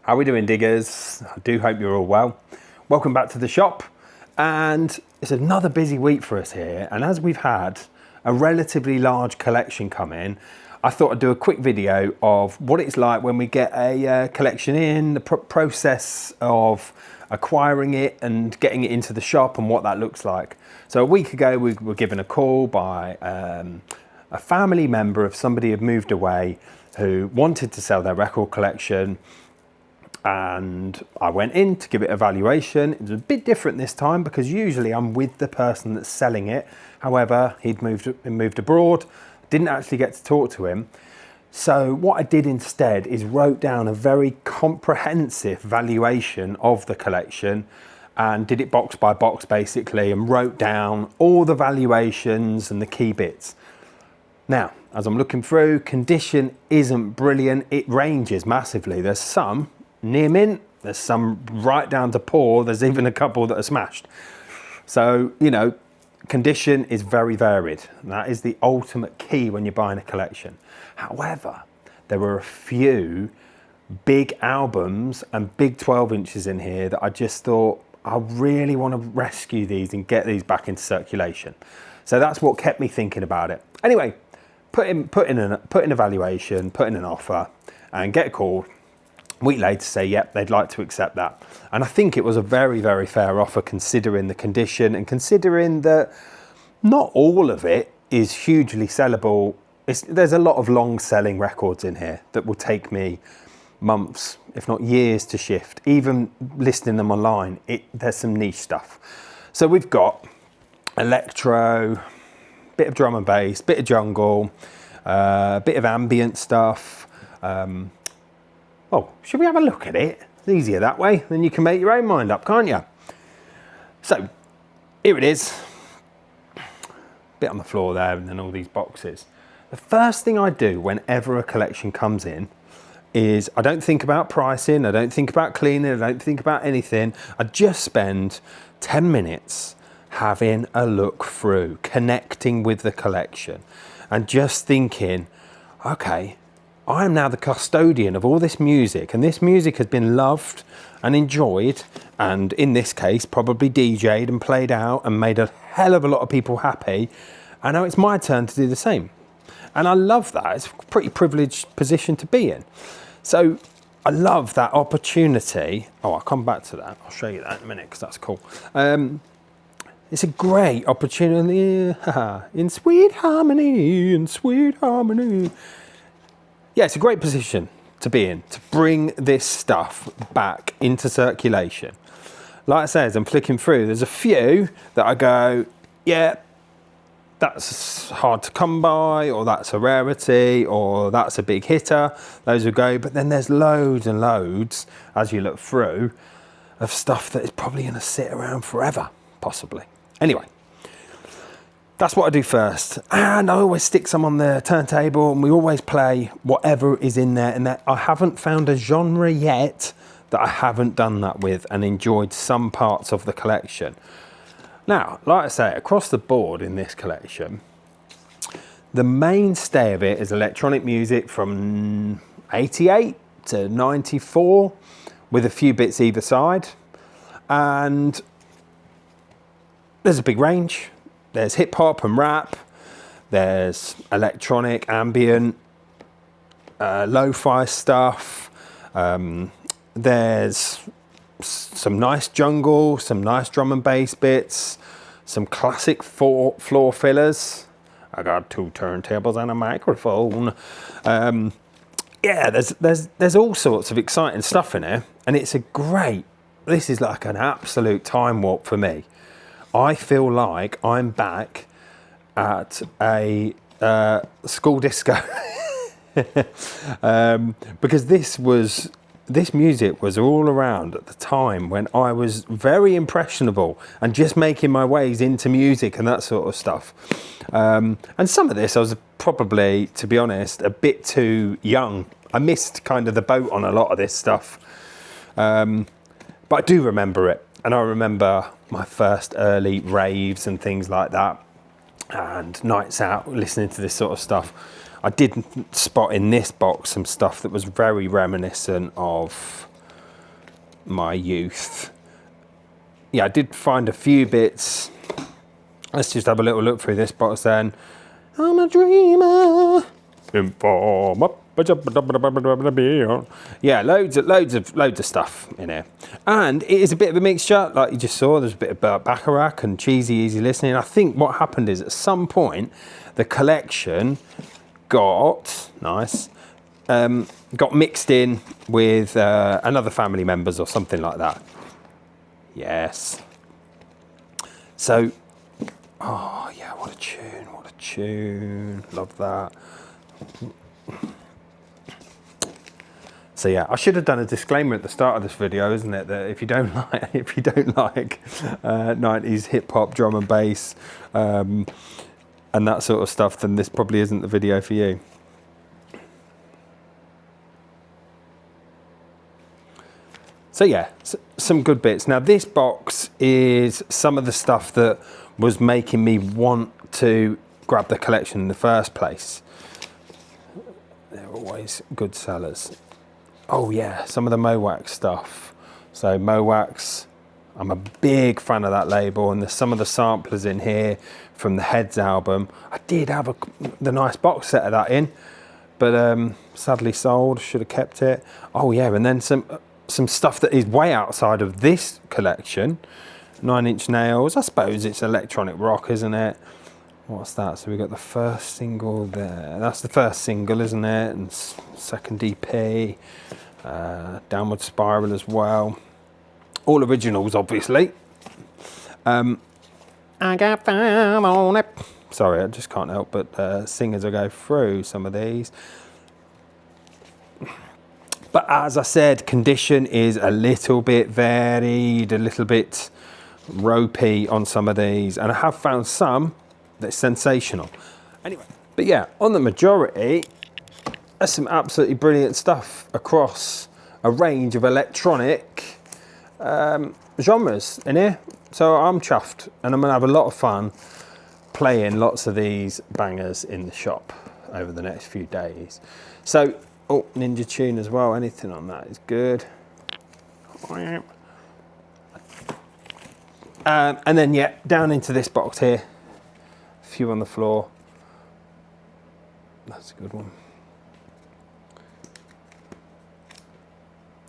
How are we doing, diggers? I do hope you're all well. Welcome back to the shop, and it's another busy week for us here, and as we've had a relatively large collection come in, I thought I'd do a quick video of what it's like when we get a collection in, the process of acquiring it and getting it into the shop and what that looks like. So a week ago we were given a call by a family member of somebody who had moved away who wanted to sell their record collection, and I went in to give it a valuation. It was a bit different this time because usually I'm with the person that's selling it. However, he'd moved abroad, didn't actually get to talk to him. So what I did instead is wrote down a very comprehensive valuation of the collection and did it box by box basically, and wrote down all the valuations and the key bits. Now, as I'm looking through, condition isn't brilliant. It ranges massively. There's some near mint, there's some right down to poor, there's even a couple that are smashed. So, you know, condition is very varied. That is the ultimate key when you're buying a collection. However, there were a few big albums and big 12 inches in here that I just thought, I really want to rescue these and get these back into circulation. So that's what kept me thinking about it. Anyway, put in a valuation, put in an offer, and get a call a week later to say, yep, they'd like to accept that. And I think it was a very, very fair offer considering the condition and considering that not all of it is hugely sellable. There's a lot of long selling records in here that will take me months, if not years, to shift. Even listing them online, there's some niche stuff. So we've got electro, bit of drum and bass, bit of jungle, bit of ambient stuff. Well, should we have a look at it? It's easier that way, then you can make your own mind up, can't you? So, here it is. Bit on the floor there, and then all these boxes. The first thing I do whenever a collection comes in is I don't think about pricing, I don't think about cleaning, I don't think about anything. I just spend 10 minutes having a look through, connecting with the collection, and just thinking, okay, I am now the custodian of all this music, and this music has been loved and enjoyed, and in this case, probably DJ'd and played out and made a hell of a lot of people happy, and now it's my turn to do the same. And I love that. It's a pretty privileged position to be in. So I love that opportunity. Oh, I'll come back to that. I'll show you that in a minute because that's cool. It's a great opportunity in sweet harmony, in sweet harmony. Yeah, it's a great position to be in, to bring this stuff back into circulation. Like I say, as I'm flicking through, there's a few that I go, yeah, that's hard to come by, or that's a rarity, or that's a big hitter. Those will go, but then there's loads and loads, as you look through, of stuff that is probably going to sit around forever, possibly. Anyway, that's what I do first. And I always stick some on the turntable, and we always play whatever is in there. And I haven't found a genre yet that I haven't done that with and enjoyed some parts of the collection. Now, like I say, across the board in this collection, the mainstay of it is electronic music from 88 to 94, with a few bits either side. And there's a big range. There's hip hop and rap. There's electronic, ambient, lo-fi stuff. There's some nice jungle, some nice drum and bass bits, some classic floor fillers. I got 2 turntables and a microphone. Yeah, there's all sorts of exciting stuff in here, and it's this is like an absolute time warp for me. I feel like I'm back at a school disco because this music was all around at the time when I was very impressionable and just making my ways into music and that sort of stuff. And some of this I was probably, to be honest, a bit too young. I missed kind of the boat on a lot of this stuff. But I do remember it. And I remember my first early raves and things like that, and nights out listening to this sort of stuff. I did spot in this box some stuff that was very reminiscent of my youth. Yeah, I did find a few bits. Let's just have a little look through this box then. I'm a dreamer. Yeah, loads of stuff in here. And it is a bit of a mixture, like you just saw. There's a bit of Bacharach and cheesy, easy listening. I think what happened is at some point, the collection got got mixed in with another family members or something like that. Yes. So, oh yeah, what a tune, love that. So yeah, I should have done a disclaimer at the start of this video, isn't it? That if you don't like 90s hip hop, drum and bass, and that sort of stuff, then this probably isn't the video for you. So yeah, some good bits. Now this box is some of the stuff that was making me want to grab the collection in the first place. They're always good sellers. Oh yeah, some of the Mowax stuff. So Mowax, I'm a big fan of that label, and there's some of the samplers in here from the Heads album. I did have the nice box set of that in, but sadly sold, should have kept it. Oh yeah, and then some stuff that is way outside of this collection. 9 Inch Nails, I suppose it's electronic rock, isn't it? What's that? So we got the first single there. That's the first single, isn't it? And second EP. Downward Spiral as well. All originals, obviously. I got fam on it. Sorry, I just can't help but sing as I go through some of these. But as I said, condition is a little bit varied, a little bit ropey on some of these. And I have found some that's sensational. Anyway, but yeah, on the majority, there's some absolutely brilliant stuff across a range of electronic genres in here. So I'm chuffed, and I'm gonna have a lot of fun playing lots of these bangers in the shop over the next few days. So, oh, Ninja Tune as well, anything on that is good. And then yeah, down into this box here, a few on the floor. That's a good one.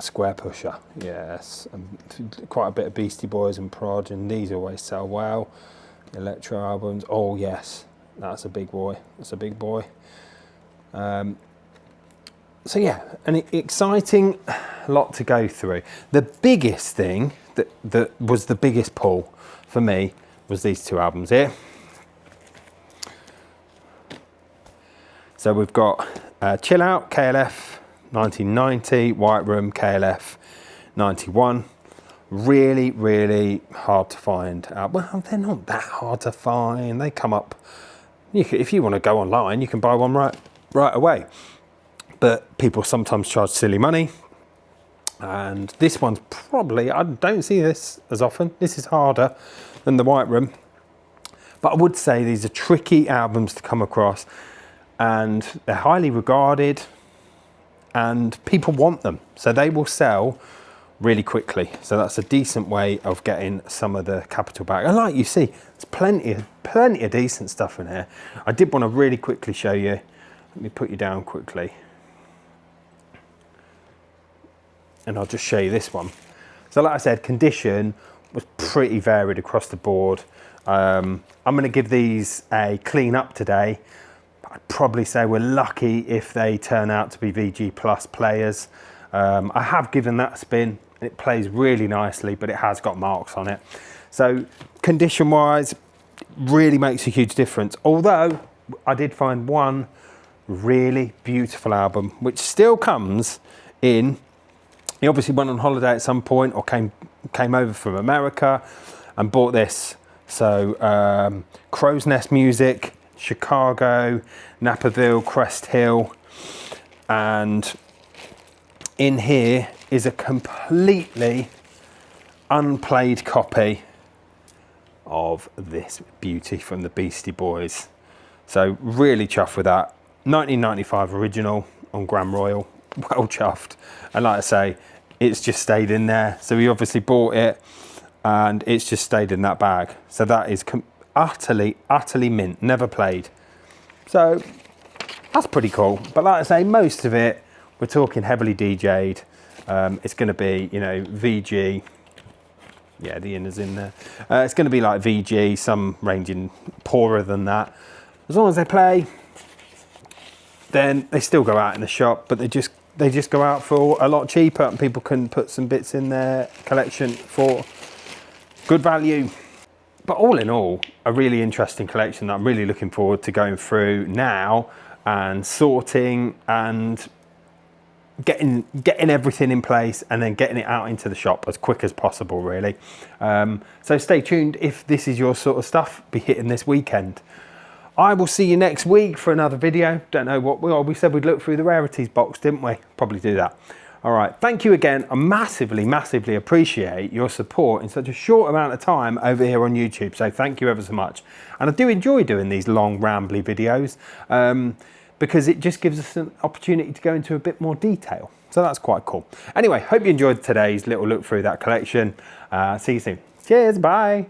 Square Pusher, yes. Quite a bit of Beastie Boys and Prod, and these always sell well. Electro albums, oh yes, that's a big boy. That's a big boy. So yeah, an exciting lot to go through. The biggest thing that was the biggest pull for me was these two albums here. So we've got Chill Out, KLF 1990, White Room, KLF 91. Really, really hard to find. Well, they're not that hard to find. They come up. If you want to go online, you can buy one right away. But people sometimes charge silly money. And this one's probably, I don't see this as often. This is harder than the White Room. But I would say these are tricky albums to come across, and they're highly regarded, and people want them. So they will sell really quickly. So that's a decent way of getting some of the capital back. And like you see, there's plenty of decent stuff in here. I did want to really quickly show you. Let me put you down quickly. And I'll just show you this one. So like I said, condition was pretty varied across the board. I'm going to give these a clean up today. I'd probably say we're lucky if they turn out to be VG Plus players. I have given that a spin. It plays really nicely, but it has got marks on it. So condition wise, really makes a huge difference. Although I did find one really beautiful album, which still comes in. He obviously went on holiday at some point, or came over from America and bought this. So Crow's Nest Music, Chicago, Naperville, Crest Hill. And in here is a completely unplayed copy of this beauty from the Beastie Boys. So really chuffed with that. 1995 original on Grand Royal. Well chuffed. And like I say, it's just stayed in there. So we obviously bought it and it's just stayed in that bag. So that is utterly mint, never played. So that's pretty cool. But like I say, most of it, we're talking heavily DJ'd. It's going to be, you know, VG. Yeah, the inner's in there. It's going to be like VG, some ranging poorer than that. As long as they play, then they still go out in the shop, but they just go out for a lot cheaper, and people can put some bits in their collection for good value. But all in all, a really interesting collection that I'm really looking forward to going through now and sorting and getting everything in place and then getting it out into the shop as quick as possible, really. So stay tuned if this is your sort of stuff. Be hitting this weekend. I will see you next week for another video. Don't know what we said we'd look through the rarities box, didn't we? Probably do that. All right, thank you again. I massively appreciate your support in such a short amount of time over here on YouTube. So thank you ever so much. And I do enjoy doing these long rambly videos because it just gives us an opportunity to go into a bit more detail. So that's quite cool. Anyway, hope you enjoyed today's little look through that collection. See you soon. Cheers, bye.